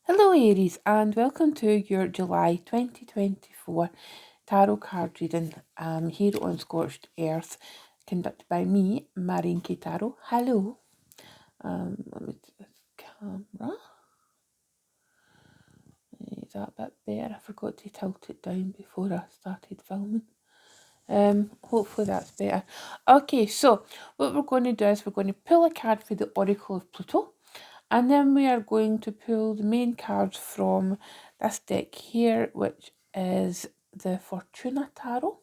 Hello Aries and welcome to your July 2024 tarot card reading here on Scorched Earth, conducted by me, Marion Tarot. Hello. Let me do this camera. Is that a bit better? I forgot to tilt it down before I started filming. Hopefully that's better. Okay, so what we're going to do is we're going to pull a card for the Oracle of Pluto. And then we are going to pull the main cards from this deck here, which is the Fortuna Tarot.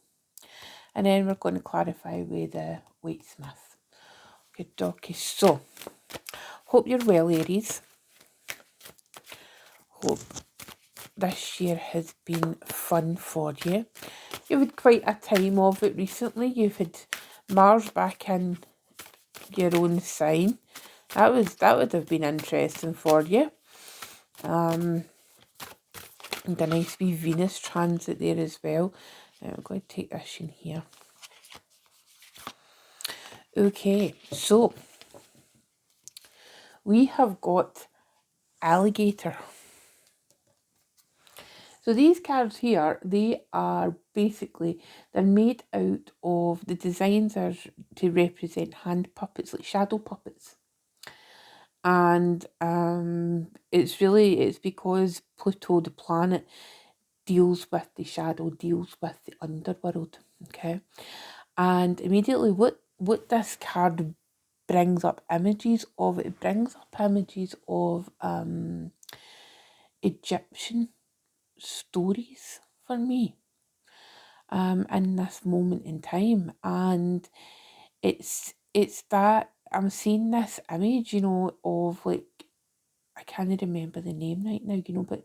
And then we're going to clarify with the Waitsmith. Okay, so hope you're well, Aries. Hope this year has been fun for you. You've had quite a time of it recently. You've had Mars back in your own sign. That would have been interesting for you. And a nice wee Venus transit there as well. I'm going to take this in here. Okay, so we have got alligator. So these cards here, they are basically, they're made out of, the designs are to represent hand puppets, like shadow puppets. And it's because Pluto, the planet, deals with the shadow, deals with the underworld, okay? And immediately what this card brings up images of, it brings up images of Egyptian stories for me in this moment in time. And it's that I'm seeing this image, of like, I can't remember the name right now, but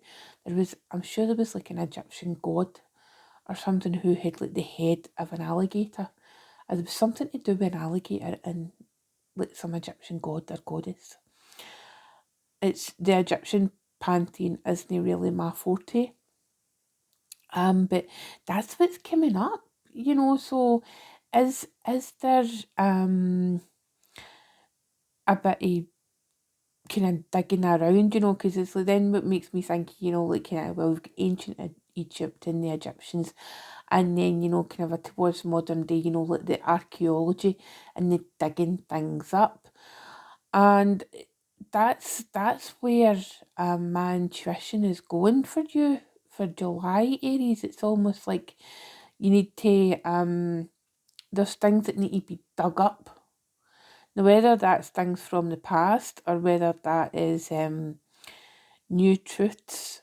I'm sure there was like an Egyptian god or something who had like the head of an alligator. And there was something to do with an alligator and like some Egyptian god or goddess. It's the Egyptian pantheon isn't really my forte. But that's what's coming up, so is there a bit of kind of digging around, because it's like, then what makes me think, like kind of, well, we've got ancient Egypt and the Egyptians, and then, kind of towards modern day, like the archaeology and the digging things up. And that's where my intuition is going for you for July, Aries. It's almost like you need to, there's things that need to be dug up. Now, whether that's things from the past or whether that is new truths,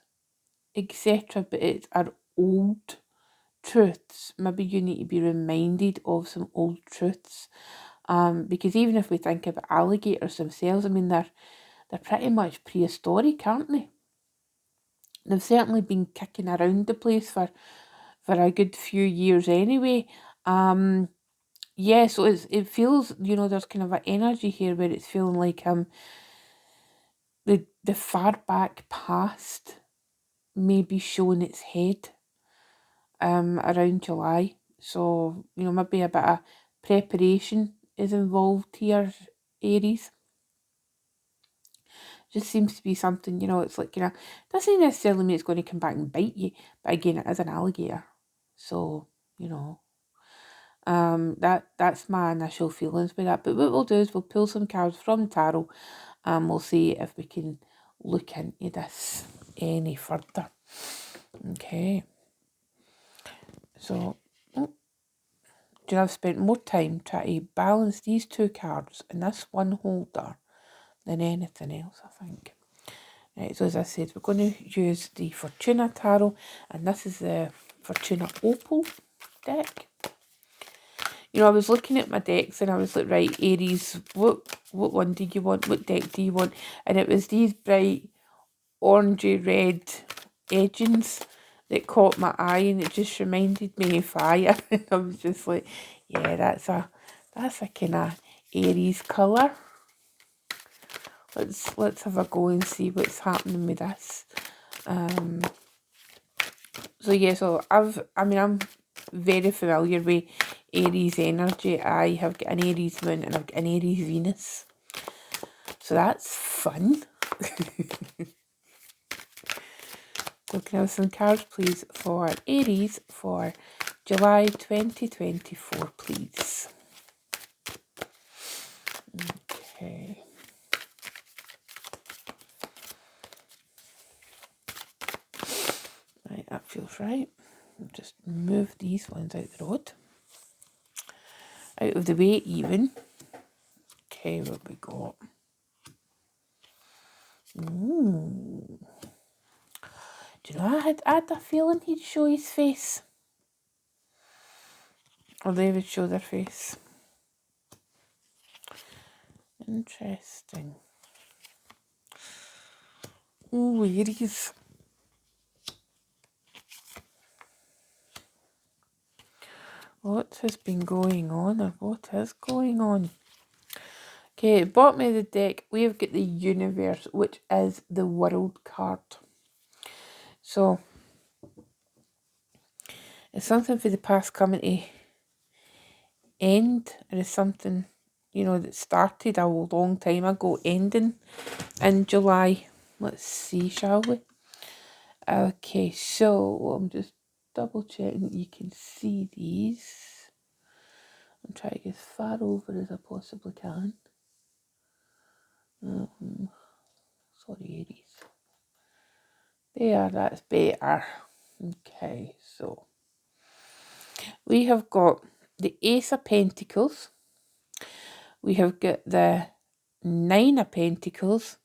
etc., but it's our old truths. Maybe you need to be reminded of some old truths. Because even if we think about alligators themselves, I mean, they're pretty much prehistoric, aren't they? They've certainly been kicking around the place for a good few years anyway. Yeah, so it feels, there's kind of an energy here where it's feeling like the far back past may be showing its head around July. So, maybe a bit of preparation is involved here, Aries. Just seems to be something, it's like, doesn't necessarily mean it's going to come back and bite you, but again, it is an alligator. So, that's my initial feelings with that. But what we'll do is we'll pull some cards from tarot and we'll see if we can look into this any further. Okay. So, I've spent more time trying to balance these two cards in this one holder than anything else, I think. Right, so as I said, we're going to use the Fortuna Tarot, and this is the Fortuna Opal deck. I was looking at my decks and I was like, right, Aries, what one do you want? What deck do you want? And it was these bright orangey red edgings that caught my eye, and it just reminded me of fire. And I was just like, yeah, that's a kind of Aries colour. Let's have a go and see what's happening with this. So yeah, I'm very familiar with Aries energy. I have got an Aries moon and I've got an Aries Venus. So that's fun. So can I have some cards, please, for Aries for July 2024, please? Okay. Right, that feels right. I'll just move these ones out the road. Out of the way even. Okay, what we got? Ooh. Do you know, I had a feeling he'd show his face. Or they would show their face. Interesting. Ooh, Aries. What has been going on, or what is going on? Okay, bottom of the deck, we've got the universe, which is the world card. So, is something for the past coming to end? Or is something, you know, that started a long time ago ending in July? Let's see, shall we? Okay, so I'm just double checking that you can see these. I'm trying to get as far over as I possibly can. Sorry, Aries. There, that's better. Okay, so we have got the Ace of Pentacles. We have got the Nine of Pentacles.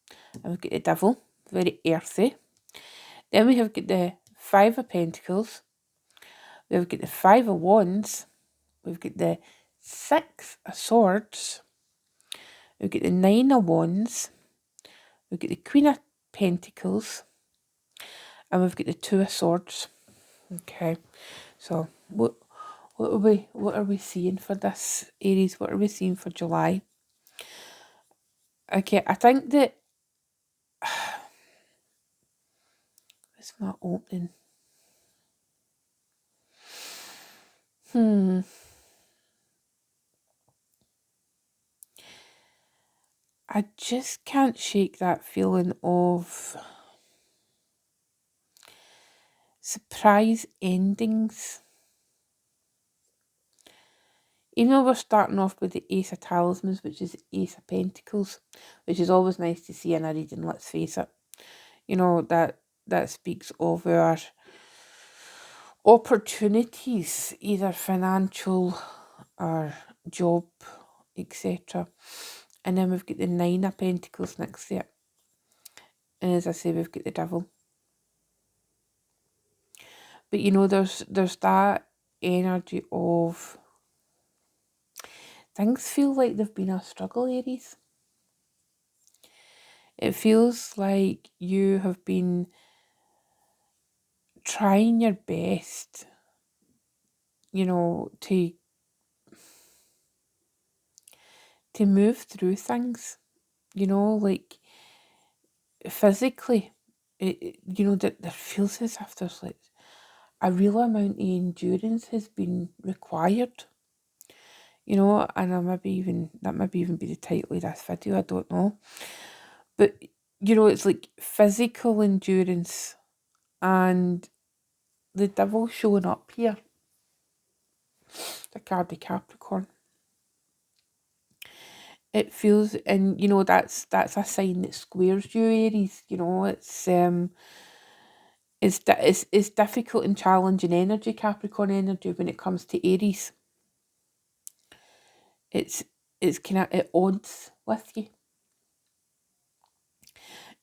And we've got the Devil, very earthy. Then we have got the Five of Pentacles. We've got the Five of Wands. We've got the Six of Swords. We've got the Nine of Wands. We've got the Queen of Pentacles. And we've got the Two of Swords. Okay, so what are we seeing for this, Aries? What are we seeing for July? Okay, I think that it's not opening. I just can't shake that feeling of surprise endings. Even though we're starting off with the Ace of Talismans, which is the Ace of Pentacles, which is always nice to see in a reading, let's face it. You know, that speaks of our opportunities, either financial or job, etc. And then we've got the Nine of Pentacles next to it. And as I say, we've got the Devil. But you know, there's that energy of things feel like they've been a struggle, Aries. It feels like you have been trying your best, you know, to move through things, you know, like physically, you know, that there feels as if there's like a real amount of endurance has been required, you know, and that might even be the title of this video, I don't know. But, you know, it's like physical endurance and the Devil showing up here. The card of Capricorn. It feels, and you know, that's a sign that squares you, Aries. You know, it's difficult and challenging energy, Capricorn energy, when it comes to Aries. It's kind of at odds with you.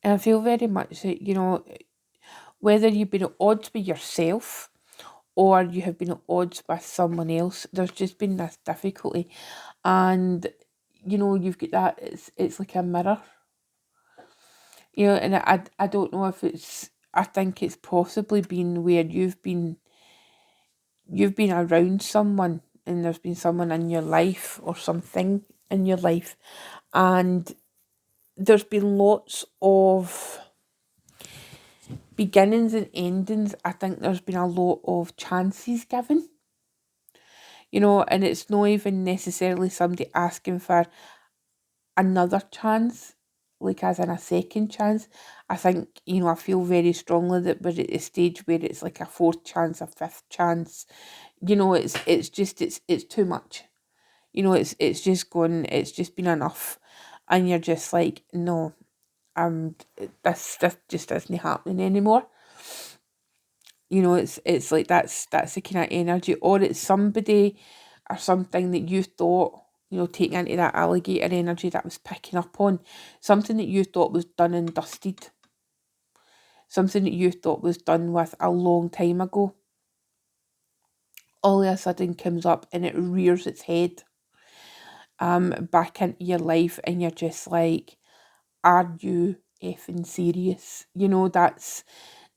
And I feel very much that, you know, whether you've been at odds with yourself or you have been at odds with someone else, there's just been this difficulty. And, you know, you've got that, it's like a mirror. You know, and I don't know if it's, I think it's possibly been where you've been around someone and there's been someone in your life or something in your life, and there's been lots of beginnings and endings. I think there's been a lot of chances given, you know, and it's not even necessarily somebody asking for another chance. like as in a second chance. I think, you know, I feel very strongly that we're at a stage where it's like a fourth chance, a fifth chance. You know, it's too much. You know, it's just been enough. And you're just like, no, this just isn't happening anymore. You know, it's like that's the kind of energy, or it's somebody or something that you thought, you know, taking into that alligator energy that was picking up on, something that you thought was done and dusted, something that you thought was done with a long time ago, all of a sudden comes up and it rears its head back into your life, and you're just like, are you effing serious? You know, that's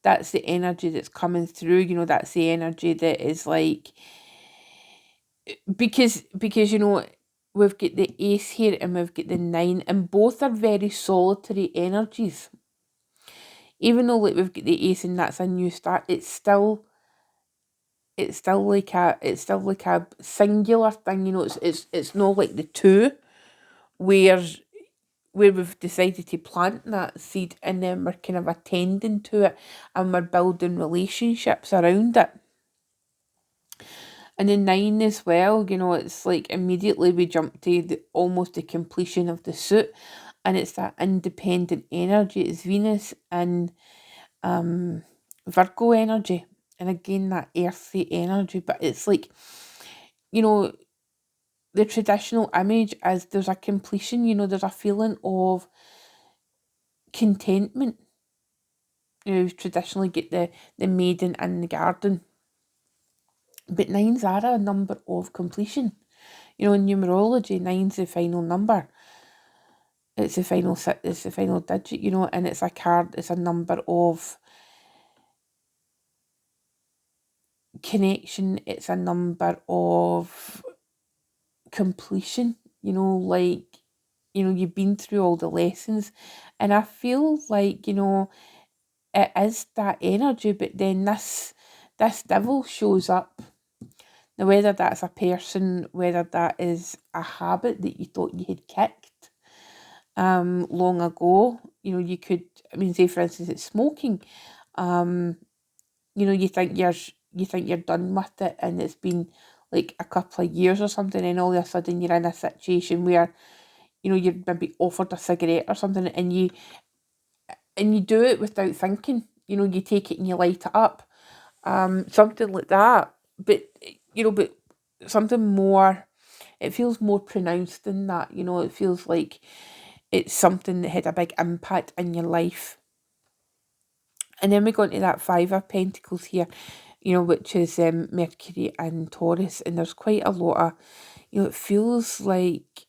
the energy that's coming through. You know, that's the energy that is like, because you know, we've got the ace here and we've got the 9, and both are very solitary energies. Even though like we've got the ace and that's a new start, it's still like a singular thing. You know, it's not like the 2 where we've decided to plant that seed and then we're kind of attending to it and we're building relationships around it. And the 9 as well, you know, it's like immediately we jump to almost the completion of the suit, and it's that independent energy. It's Venus and Virgo energy, and again that earthy energy. But it's like, you know, the traditional image is there's a completion. You know, there's a feeling of contentment. You know, traditionally get the maiden in the garden. But 9s are a number of completion. You know, in numerology, 9's the final number. It's the final digit, you know, and it's a card, it's a number of connection, it's a number of completion, you know, like, you know, you've been through all the lessons. And I feel like, you know, it is that energy, but then this devil shows up. Now, whether that's a person, whether that is a habit that you thought you had kicked long ago, you know, you could, I mean, say for instance, it's smoking. You know, you think you're done with it, and it's been like a couple of years or something, and all of a sudden you're in a situation where, you know, you're maybe offered a cigarette or something, and you do it without thinking. You know, you take it and you light it up, something like that. But you know, but something more. It feels more pronounced than that. You know, it feels like it's something that had a big impact in your life. And then we go into that 5 of Pentacles here, you know, which is Mercury and Taurus. And there's quite a lot of, you know, it feels like,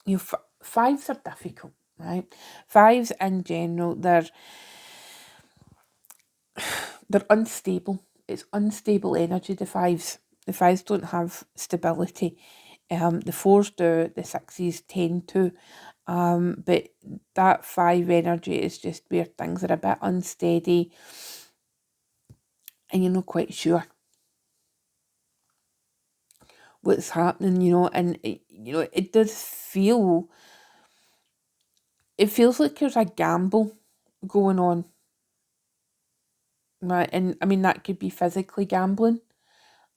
you know, 5s are difficult, right? 5s in general, they're unstable. It's unstable energy, the 5s. The 5s don't have stability. The 4s do, the 6s tend to. But that 5 energy is just where things are a bit unsteady and you're not quite sure what's happening, you know, and you know, it feels like there's a gamble going on, right? And I mean, that could be physically gambling,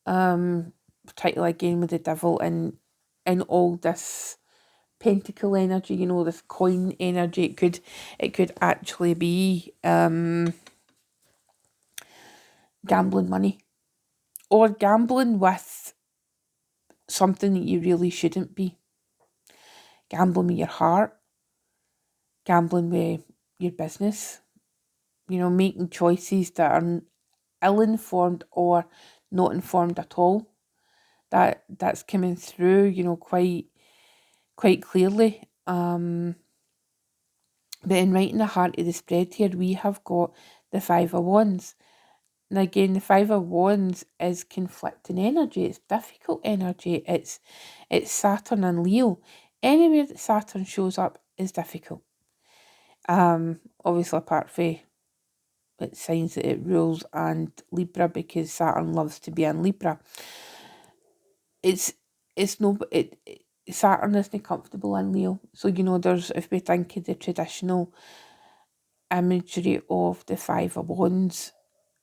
particularly again with the devil and all this pentacle energy, you know, this coin energy. It could actually be gambling money, or gambling with something that you really shouldn't be. Gambling with your heart, gambling with your business, you know, making choices that are ill-informed or not informed at all. That's coming through, you know, quite clearly. But in right in the heart of the spread here, we have got the 5 of Wands. And again, the 5 of Wands is conflicting energy. It's difficult energy. It's Saturn and Leo. Anywhere that Saturn shows up is difficult. Obviously apart from it signs that it rules and Libra, because Saturn loves to be in Libra. It's Saturn isn't comfortable in Leo. So, you know, there's, if we think of the traditional imagery of the Five of Wands,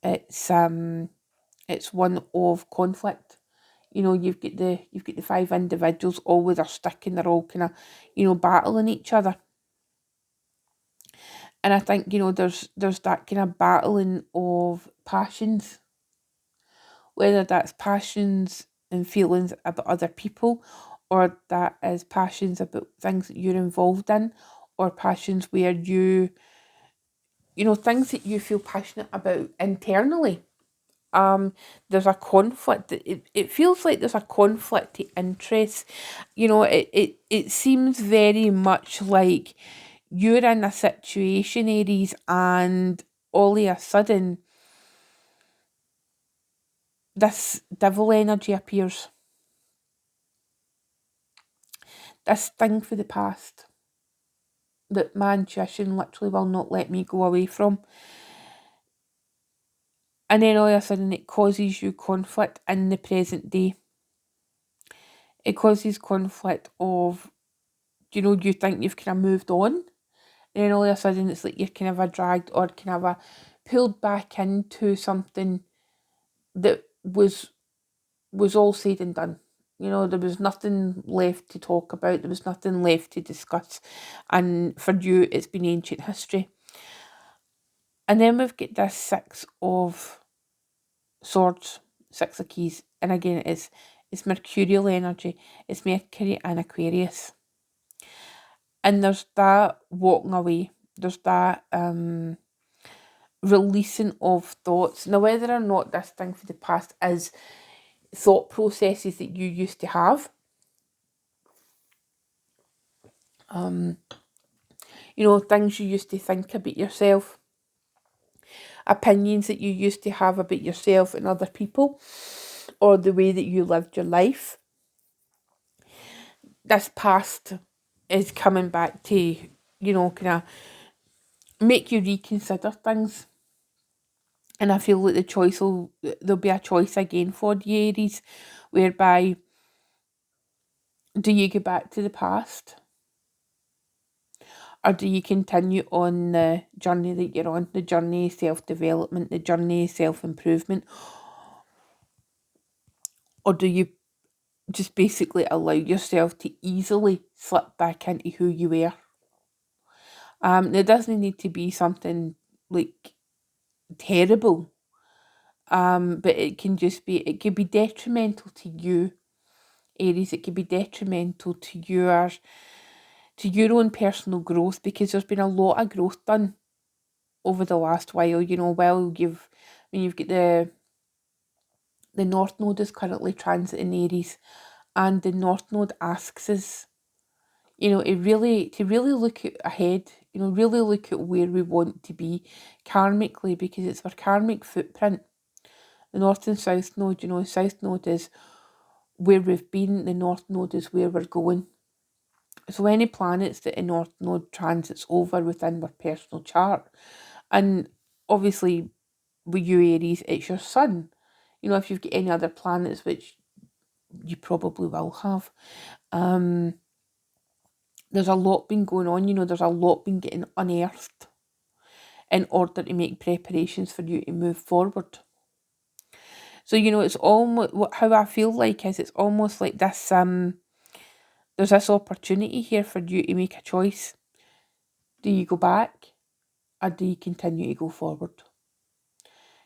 it's one of conflict. You know, you've got the five individuals all with their stick, and they're all kind of, you know, battling each other. And I think, you know, there's that kind of battling of passions, whether that's passions and feelings about other people, or that is passions about things that you're involved in, or passions where you know, things that you feel passionate about internally. There's a conflict. It feels like there's a conflict of interest. You know, it seems very much like you're in a situation, Aries, and all of a sudden this devil energy appears. This thing for the past that my intuition literally will not let me go away from. And then all of a sudden it causes you conflict in the present day. It causes conflict of, you know, you think you've kind of moved on, and then all of a sudden it's like you're kind of a dragged or kind of a pulled back into something that was all said and done. You know, there was nothing left to talk about, there was nothing left to discuss, and for you it's been ancient history. And then we've got this Six of Swords, Six of Keys, and again it's mercurial energy, it's Mercury and Aquarius. And there's that walking away, there's that releasing of thoughts. Now, whether or not this thing for the past is thought processes that you used to have, you know, things you used to think about yourself, opinions that you used to have about yourself and other people, or the way that you lived your life. This past is coming back to, you know, kind of make you reconsider things. And I feel like there'll be a choice again for the Aries, whereby do you go back to the past, or do you continue on the journey that you're on, the journey of self-development, the journey of self-improvement, or do you just basically allow yourself to easily slip back into who you were? There doesn't need to be something like terrible, but it can just be, it could be detrimental to you, Aries. It could be detrimental to your own personal growth, because there's been a lot of growth done over the last while. You know, you've got the North Node is currently transiting Aries, and the North Node asks us, you know, to really look ahead, you know, really look at where we want to be karmically, because it's our karmic footprint. The North and South Node, you know, South Node is where we've been, the North Node is where we're going. So any planets that a North Node transits over within our personal chart, and obviously with you, Aries, it's your sun. You know, if you've got any other planets, which you probably will have, there's a lot been going on. You know, there's a lot been getting unearthed in order to make preparations for you to move forward. So, you know, it's almost, how I feel like is, it's almost like this, there's this opportunity here for you to make a choice. Do you go back, or do you continue to go forward?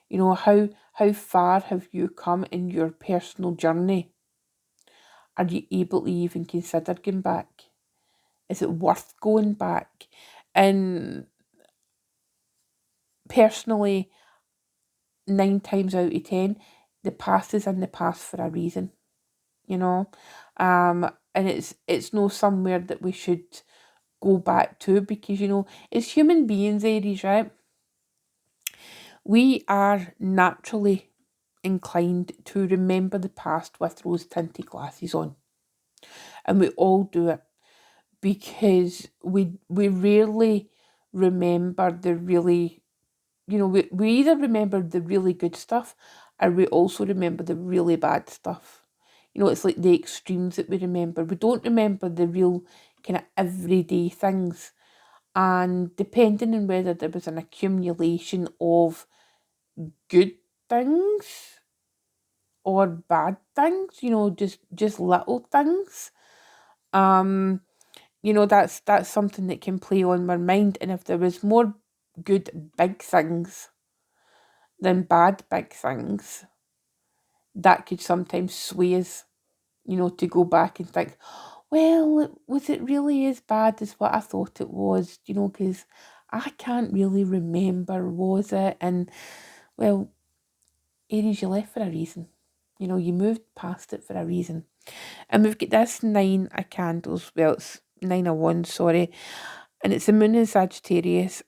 You know, how far have you come in your personal journey? Are you able to even consider going back? Is it worth going back? And personally, 9 times out of 10, the past is in the past for a reason, you know. And it's no somewhere that we should go back to, because, you know, as human beings, Aries, right, we are naturally inclined to remember the past with rose-tinted glasses on. And we all do it, because we rarely remember the really, you know, we either remember the really good stuff, or we also remember the really bad stuff. You know, it's like the extremes that we remember. We don't remember the real kind of everyday things. And depending on whether there was an accumulation of good things or bad things, you know, just little things, you know, that's something that can play on my mind. And if there was more good big things than bad big things, that could sometimes sway us, you know, to go back and think, well, was it really as bad as what I thought it was, you know, because I can't really remember, was it? And, well, Aries, you left for a reason. You know, you moved past it for a reason. And we've got this 9 of Candles, well, it's 9 of Wands, sorry, and it's the moon in Sagittarius,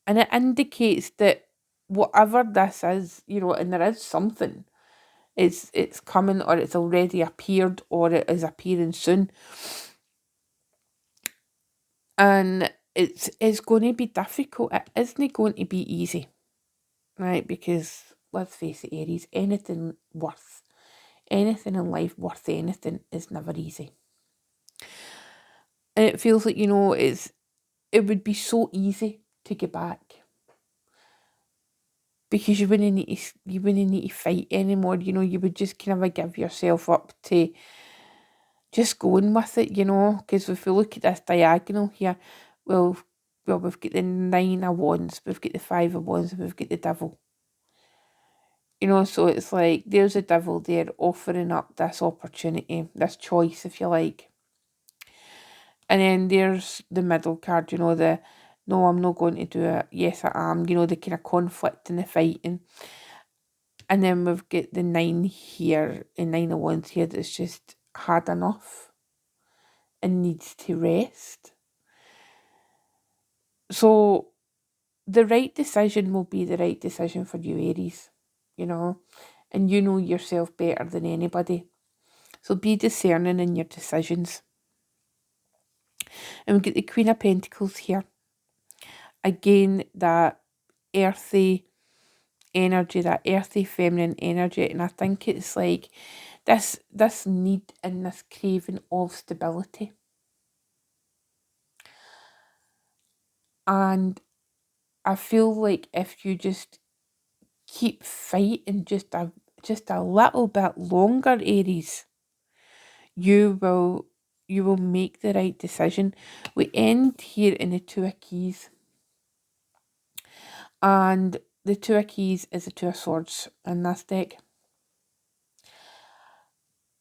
and it indicates that whatever this is, you know, and there is something, it's coming, or it's already appeared, or it is appearing soon. And it's going to be difficult. It isn't going to be easy, right? Because let's face it, Aries, anything in life worth anything is never easy. And it feels like, you know, it would be so easy to get back, because you wouldn't need to fight anymore. You know, you would just kind of give yourself up to just going with it, you know. Because if we look at this diagonal here, well, we've got the 9 of Wands, we've got the 5 of Wands, and we've got the Devil. You know, so it's like there's a Devil there offering up this opportunity, this choice, if you like. And then there's the middle card, you know, the no, I'm not going to do it, yes, I am, you know, the kind of conflict and the fighting. And then we've got the 9 here, and 9 of Wands here, that's just had enough and needs to rest. So the right decision will be the right decision for you, Aries, you know, and you know yourself better than anybody. So be discerning in your decisions. And we get the Queen of Pentacles here. Again, that earthy energy, that earthy feminine energy. And I think it's like this need and this craving of stability. And I feel like if you just keep fighting just a little bit longer, Aries, you will make the right decision. We end here in the 2 of Keys. And the 2 of Keys is the 2 of Swords in this deck.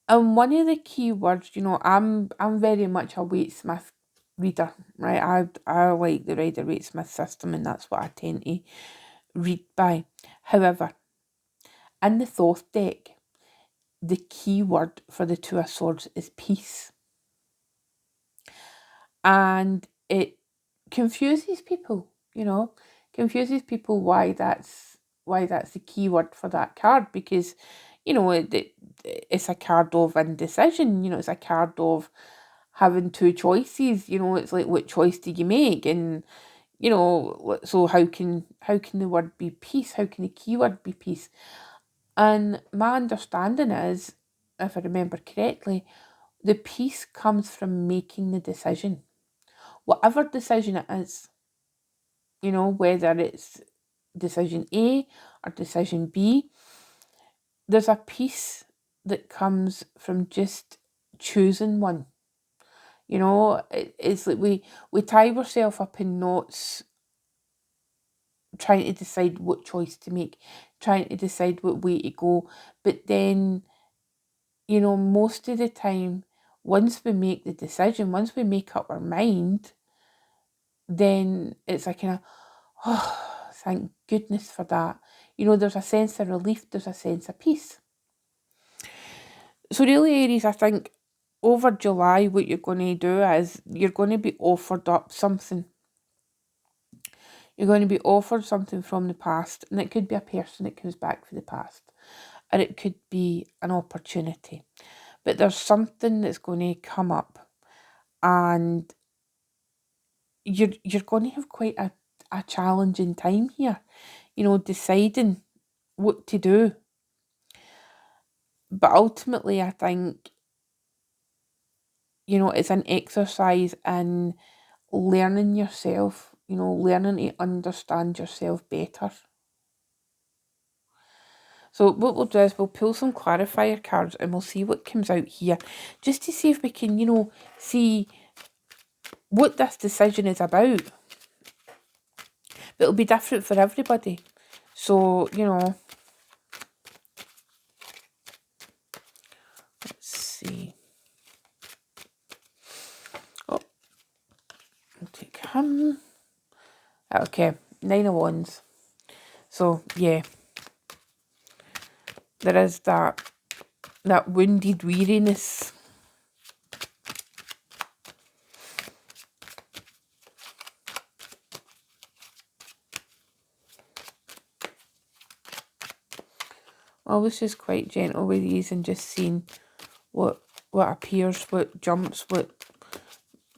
And one of the key words, you know, I'm very much a Waite-Smith reader, right? I like the Rider-Waite-Smith system, and that's what I tend to read by. However, in the Thoth deck, the key word for the 2 of Swords is peace. And it confuses people, you know, why that's the key word for that card, because, you know, it's a card of indecision, you know, it's a card of having 2 choices, you know, it's like, what choice do you make? And, you know, so how can the word be peace? How can the keyword be peace? And my understanding is, if I remember correctly, the peace comes from making the decision. Whatever decision it is, you know, whether it's decision A or decision B, there's a peace that comes from just choosing one. You know, it's like we tie ourselves up in knots trying to decide what choice to make, trying to decide what way to go. But then, you know, most of the time, once we make the decision, once we make up our mind, then it's like, kind of, oh, thank goodness for that. You know, there's a sense of relief, there's a sense of peace. So really, Aries, I think over July, what you're going to do is you're going to be offered up something. You're going to be offered something from the past, and it could be a person that comes back for the past, or it could be an opportunity. But there's something that's going to come up, and you're going to have quite a challenging time here, you know, deciding what to do. But ultimately, I think, you know, it's an exercise in learning yourself, you know, learning to understand yourself better. So what we'll do is we'll pull some clarifier cards and we'll see what comes out here, just to see if we can, you know, see what this decision is about. But it'll be different for everybody. So, you know, let's see. Oh, I'll take him. Okay, 9 of Wands. So, yeah. There is that wounded weariness. Always just quite gentle with these and just seeing what appears, what jumps, what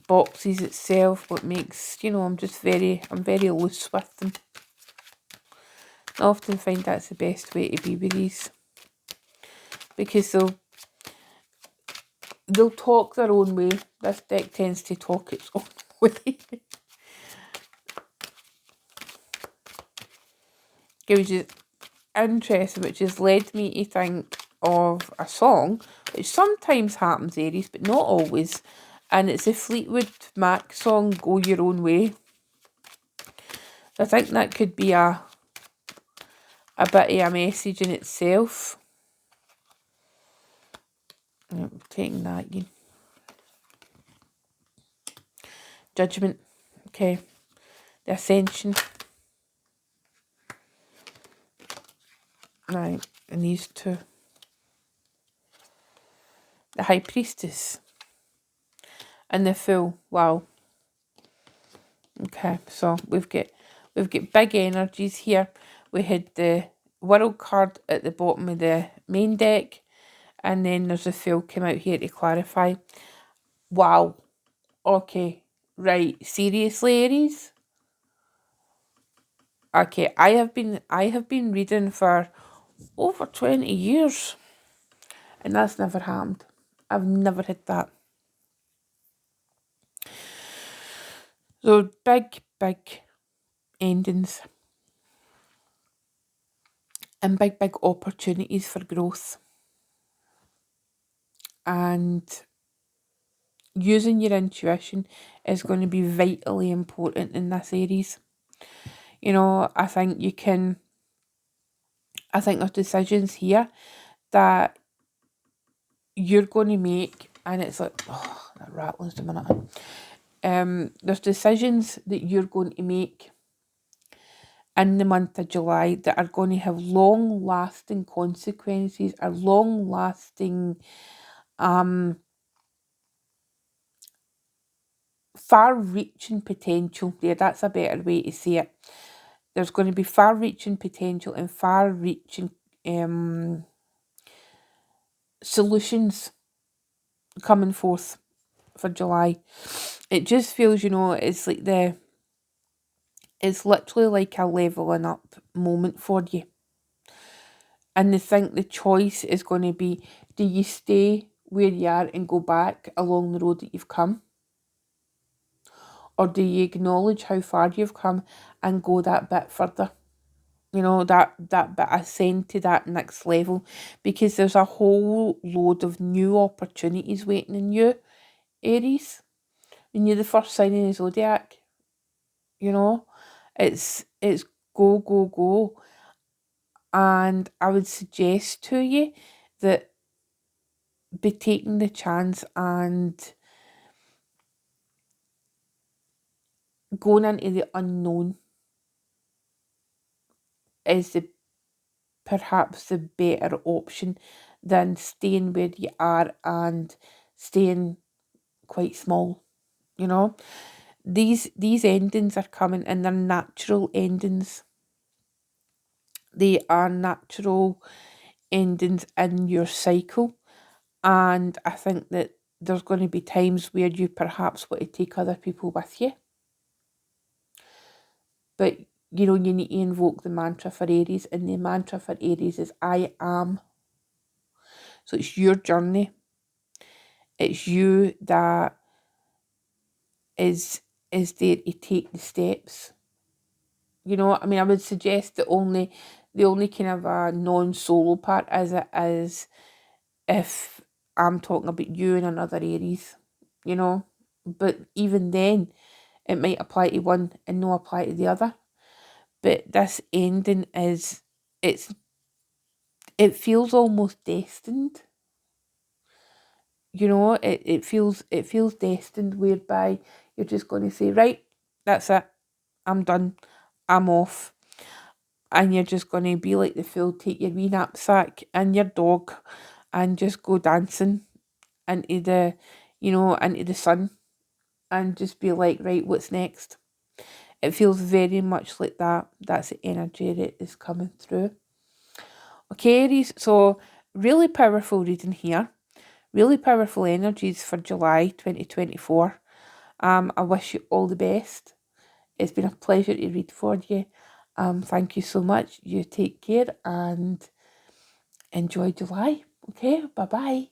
boxes itself, what makes, you know, I'm very loose with them. I often find that's the best way to be with these, because they'll talk their own way. This deck tends to talk its own way. Which is interesting, which has led me to think of a song, which sometimes happens, Aries, but not always. And it's a Fleetwood Mac song, Go Your Own Way. I think that could be a bit of a message in itself. I'm taking that again. Judgment. Okay. The Ascension. Right. And these two. The High Priestess. And the Fool. Wow. Okay. So we've got big energies here. We had the World card at the bottom of the main deck. And then there's a Fool come out here to clarify. Wow. Okay. Right. Seriously, Aries? Okay, I have been reading for over 20 years, and that's never happened. I've never had that. So big endings and big opportunities for growth, and using your intuition is going to be vitally important in this Aries. You know, I think there's decisions here that you're going to make, and it's like, oh, that rattling's a minute. There's decisions that you're going to make in the month of July that are going to have long-lasting consequences, or long-lasting, far-reaching potential. Yeah, that's a better way to say it. There's going to be far-reaching potential and far-reaching solutions coming forth for July. It just feels, you know, it's literally like a leveling up moment for you. And I think the choice is going to be, do you stay where you are and go back along the road that you've come? Or do you acknowledge how far you've come and go that bit further? You know, that bit, ascend to that next level, because there's a whole load of new opportunities waiting in you, Aries. When you're the first sign in the zodiac, you know, it's go, go, go. And I would suggest to you that be taking the chance and going into the unknown is perhaps the better option than staying where you are and staying quite small. You know, these endings are coming, and they're natural endings. They are natural endings in your cycle, and I think that there's going to be times where you perhaps want to take other people with you. But, you know, you need to invoke the mantra for Aries, and the mantra for Aries is I am. So it's your journey. It's you that is there to take the steps. You know, I mean, I would suggest the only kind of a non-solo part is if I'm talking about you and another Aries, you know. But even then, it might apply to one and no apply to the other. But this ending it feels almost destined. You know, it feels destined, whereby you're just going to say, right, that's it, I'm done, I'm off. And you're just going to be like the fool, take your wee knapsack and your dog and just go dancing into the, into the sun, and just be like, right, what's next? It feels very much like that. That's the energy that is coming through. Okay, Aries, so really powerful reading here. Really powerful energies for July 2024. I wish you all the best. It's been a pleasure to read for you. Thank you so much. You take care and enjoy July. Okay, bye-bye.